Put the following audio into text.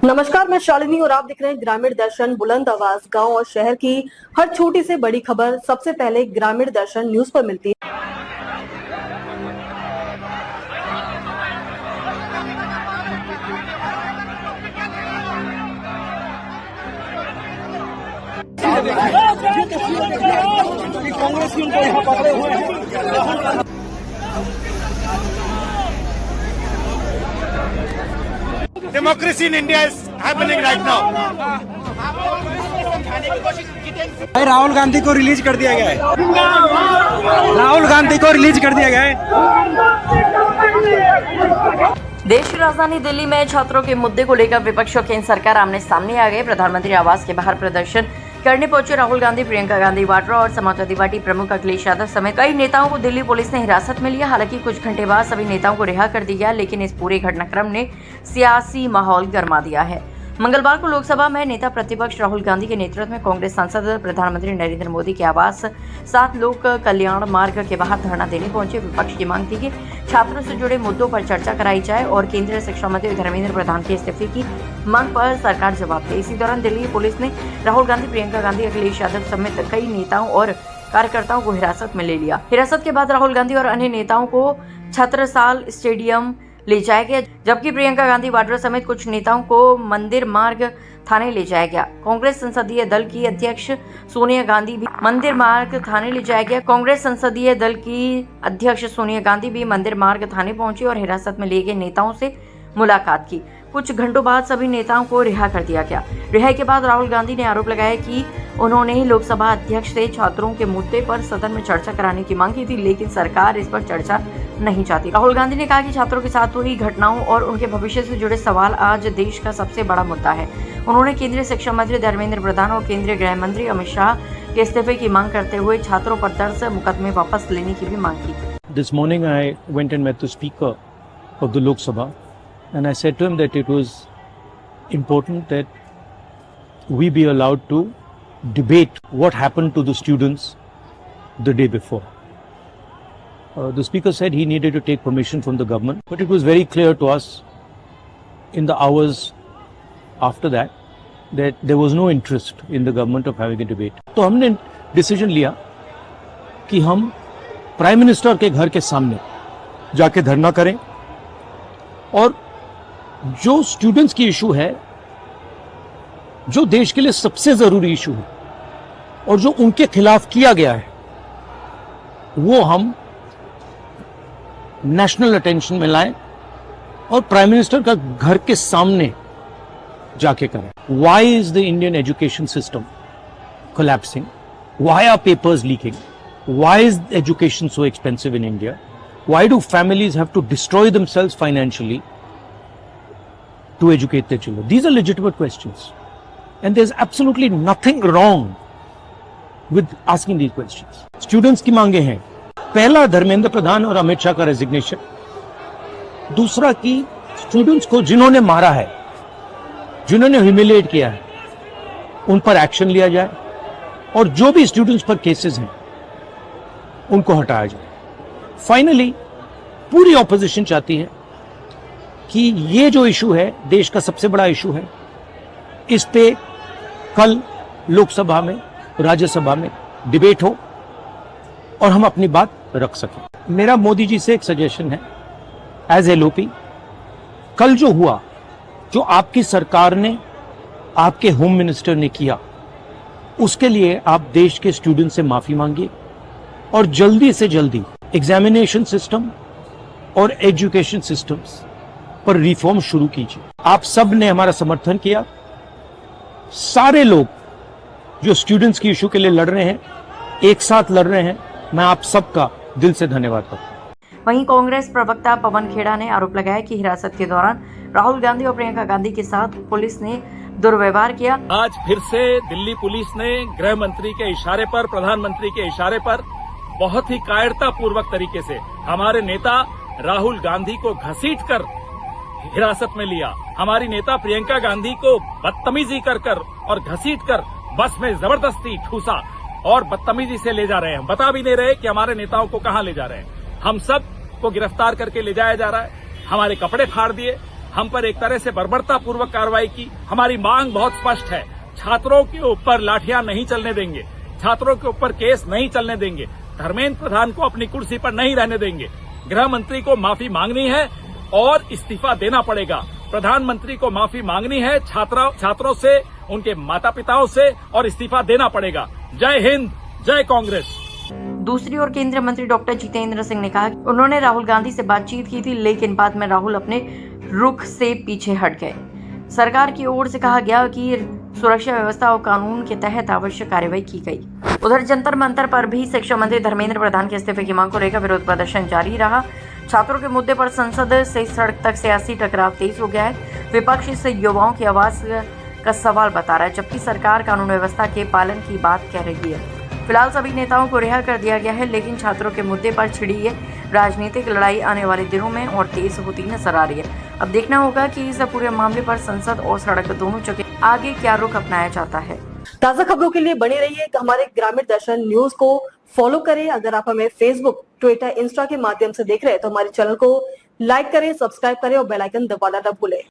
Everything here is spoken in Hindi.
नमस्कार, मैं शालिनी और आप देख रहे हैं ग्रामीण दर्शन। बुलंद आवाज गांव और शहर की हर छोटी से बड़ी खबर सबसे पहले ग्रामीण दर्शन न्यूज पर मिलती है। कांग्रेस की उनको यहाँ पकड़े हुए हैं। Democracy in India is happening right now. Rahul Gandhi को रिलीज कर दिया गया है। राहुल गांधी को रिलीज कर दिया गया है। देश की राजधानी दिल्ली में छात्रों के मुद्दे को लेकर विपक्ष और केंद्र सरकार आमने सामने आ गए। प्रधानमंत्री आवास के बाहर प्रदर्शन करने पहुंचे राहुल गांधी, प्रियंका गांधी वाड्रा और समाजवादी पार्टी प्रमुख अखिलेश यादव समेत कई नेताओं को दिल्ली पुलिस ने हिरासत में लिया। हालांकि कुछ घंटे बाद सभी नेताओं को रिहा कर दिया, लेकिन इस पूरे घटनाक्रम ने सियासी माहौल गरमा दिया है। मंगलवार को लोकसभा में नेता प्रतिपक्ष राहुल गांधी के नेतृत्व में कांग्रेस सांसद प्रधानमंत्री नरेंद्र मोदी के आवास 7 लोक कल्याण मार्ग के बाहर धरना देने पहुंचे। विपक्ष की मांग थी कि छात्रों से जुड़े मुद्दों पर चर्चा कराई जाए और केंद्रीय शिक्षा मंत्री धर्मेंद्र प्रधान के इस्तीफे की मांग पर सरकार जवाब दे। इसी दौरान दिल्ली पुलिस ने राहुल गांधी, प्रियंका गांधी, अखिलेश यादव समेत कई नेताओं और कार्यकर्ताओं को हिरासत में ले लिया। हिरासत के बाद राहुल गांधी और अन्य नेताओं को छत्रसाल स्टेडियम ले जाया गया, जबकि प्रियंका गांधी वाड्रा समेत कुछ नेताओं को मंदिर मार्ग थाने ले जाया गया। कांग्रेस संसदीय दल की अध्यक्ष सोनिया गांधी भी मंदिर मार्ग थाने ले जाया गया। कांग्रेस संसदीय दल की अध्यक्ष सोनिया गांधी भी मंदिर मार्ग थाने पहुंची और हिरासत में लिए गए नेताओं से मुलाकात की। कुछ घंटों बाद सभी नेताओं को रिहा कर दिया गया। रिहाई के बाद राहुल गांधी ने आरोप लगाया कि उन्होंने ही लोकसभा अध्यक्ष से छात्रों के मुद्दे पर सदन में चर्चा कराने की मांग की थी, लेकिन सरकार इस पर चर्चा नहीं चाहती। राहुल गांधी ने कहा कि छात्रों के साथ हुई घटनाओं और उनके भविष्य से जुड़े सवाल आज देश का सबसे बड़ा मुद्दा है। उन्होंने केंद्रीय शिक्षा मंत्री धर्मेंद्र प्रधान और केंद्रीय गृह मंत्री अमित शाह के इस्तीफे की मांग करते हुए छात्रों पर दर्ज मुकदमे वापस लेने की भी मांग की। This morning I went and met the Speaker of the Lok Sabha and I said to him that it was important that we be allowed to debate what happened to the students the day before. The Speaker said he needed to take permission from the government, but it was very clear to us in the hours after that there was no interest in the government of having a debate. तो हमने डिसीजन लिया कि हम प्राइम मिनिस्टर के घर के सामने जाके धरना करें और जो स्टूडेंट्स की इशू है, जो देश के लिए सबसे जरूरी इशू है और जो उनके खिलाफ किया गया है, वो हम नेशनल अटेंशन में लाएं और प्राइम मिनिस्टर का घर के सामने जाके करें। Why is the Indian education system collapsing? Why are papers leaking? Why is education so expensive in India? Why do families have to destroy themselves financially to educate their children? These are legitimate questions and there's absolutely nothing wrong with asking these questions. Students की मांगे हैं, पहला धर्मेंद्र प्रधान और अमित शाह का रेजिग्नेशन, दूसरा कि स्टूडेंट्स को जिन्होंने मारा है, जिन्होंने ह्यूमिलिएट किया है, उन पर एक्शन लिया जाए और जो भी स्टूडेंट्स पर केसेस हैं उनको हटाया जाए। फाइनली पूरी ऑपोजिशन चाहती है कि ये जो इशू है, देश का सबसे बड़ा इशू है, इस पे कल लोकसभा में, राज्यसभा में डिबेट हो और हम अपनी बात रख सकें। मेरा मोदी जी से एक सजेशन है, एज एलओपी, कल जो हुआ, जो आपकी सरकार ने, आपके होम मिनिस्टर ने किया, उसके लिए आप देश के स्टूडेंट से माफी मांगिए और जल्दी से जल्दी एग्जामिनेशन सिस्टम और एजुकेशन सिस्टम्स पर रिफॉर्म शुरू कीजिए। आप सब ने हमारा समर्थन किया। सारे लोग जो स्टूडेंट्स की इशू के लिए लड़ रहे हैं, एक साथ लड़ रहे हैं, मैं आप सबका दिल से धन्यवाद करता हूं। वहीं कांग्रेस प्रवक्ता पवन खेड़ा ने आरोप लगाया कि हिरासत के दौरान राहुल गांधी और प्रियंका गांधी के साथ पुलिस ने दुर्व्यवहार किया। आज फिर से दिल्ली पुलिस ने गृह मंत्री के इशारे पर, प्रधानमंत्री के इशारे पर बहुत ही कायरतापूर्वक तरीके से हमारे नेता राहुल गांधी को घसीटकर हिरासत में लिया। हमारी नेता प्रियंका गांधी को बदतमीजी कर और घसीट कर बस में जबरदस्ती ठूसा और बदतमीजी से ले जा रहे हैं। बता भी नहीं रहे कि हमारे नेताओं को कहां ले जा रहे हैं। हम सब को गिरफ्तार करके ले जाया जा रहा है। हमारे कपड़े फाड़ दिए, हम पर एक तरह से बर्बरतापूर्वक कार्रवाई की। हमारी मांग बहुत स्पष्ट है, छात्रों के ऊपर लाठियां नहीं चलने देंगे, छात्रों के ऊपर केस नहीं चलने देंगे, धर्मेंद्र प्रधान को अपनी कुर्सी पर नहीं रहने देंगे। गृह मंत्री को माफी मांगनी है और इस्तीफा देना पड़ेगा। प्रधानमंत्री को माफी मांगनी है छात्रों से, उनके माता पिताओं से, और इस्तीफा देना पड़ेगा। जय हिंद, जय कांग्रेस। दूसरी ओर केंद्रीय मंत्री डॉक्टर जितेंद्र सिंह ने कहा कि उन्होंने राहुल गांधी से बातचीत की थी, लेकिन बाद में राहुल अपने रुख से पीछे हट गए। सरकार की ओर से कहा गया कि सुरक्षा व्यवस्था और कानून के तहत आवश्यक कार्रवाई की गई। उधर जंतर मंतर पर भी शिक्षा मंत्री धर्मेंद्र प्रधान के इस्तीफे की मांग को लेकर विरोध प्रदर्शन जारी रहा। छात्रों के मुद्दे पर संसद से सड़क तक सियासी टकराव तेज हो गया है। विपक्ष इसे युवाओं की आवाज का सवाल बता रहा है, जबकि सरकार कानून व्यवस्था के पालन की बात कह रही है। फिलहाल सभी नेताओं को रिहा कर दिया गया है, लेकिन छात्रों के मुद्दे पर छिड़ी ये राजनीतिक लड़ाई आने वाले दिनों में और तेज होती नजर आ रही है। अब देखना होगा कि इस पूरे मामले पर संसद और सड़क दोनों जगह आगे क्या रुख अपनाया जाता है। ताजा खबरों के लिए बने रहिए हमारे ग्रामीण दर्शन न्यूज को फॉलो करें। अगर आप हमें फेसबुक, ट्विटर, इंस्टा के माध्यम से देख रहे हैं तो हमारे चैनल को लाइक करें, सब्सक्राइब करें और बेल आइकन दबाना न भूलें।